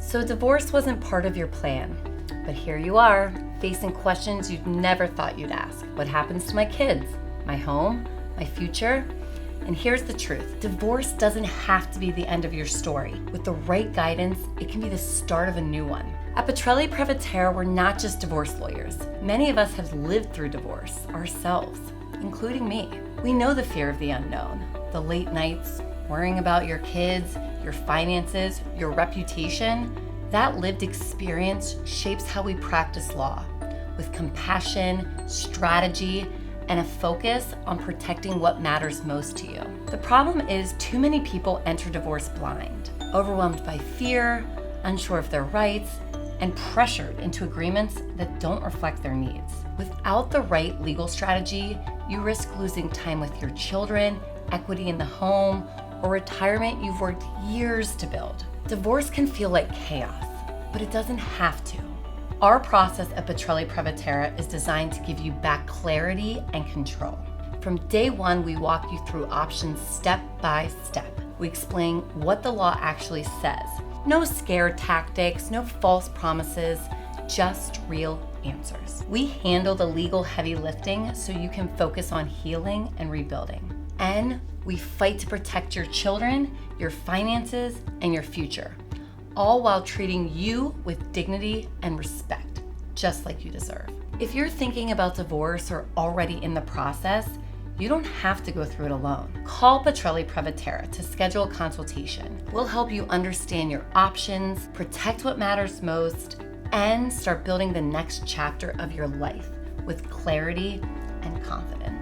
So divorce wasn't part of your plan, but here you are, facing questions you'd never thought you'd ask. What happens to my kids, my home, my future? And here's the truth. Divorce doesn't have to be the end of your story. With the right guidance, it can be the start of a new one. At Petrelli Previtera, we're not just divorce lawyers. Many of us have lived through divorce ourselves, including me. We know the fear of the unknown, the late nights, worrying about your kids, your finances, your reputation. That lived experience shapes how we practice law, with compassion, strategy, and a focus on protecting what matters most to you. The problem is too many people enter divorce blind, overwhelmed by fear, unsure of their rights, and pressured into agreements that don't reflect their needs. Without the right legal strategy, you risk losing time with your children, equity in the home, or retirement you've worked years to build. Divorce can feel like chaos, but it doesn't have to. Our process at Petrelli Previtera is designed to give you back clarity and control. From day one, we walk you through options step by step. We explain what the law actually says. No scare tactics, no false promises, just real answers. We handle the legal heavy lifting so you can focus on healing and rebuilding. And we fight to protect your children, your finances, and your future, all while treating you with dignity and respect, just like you deserve. If you're thinking about divorce or already in the process, you don't have to go through it alone. Call Petrelli Previtera to schedule a consultation. We'll help you understand your options, protect what matters most, and start building the next chapter of your life with clarity and confidence.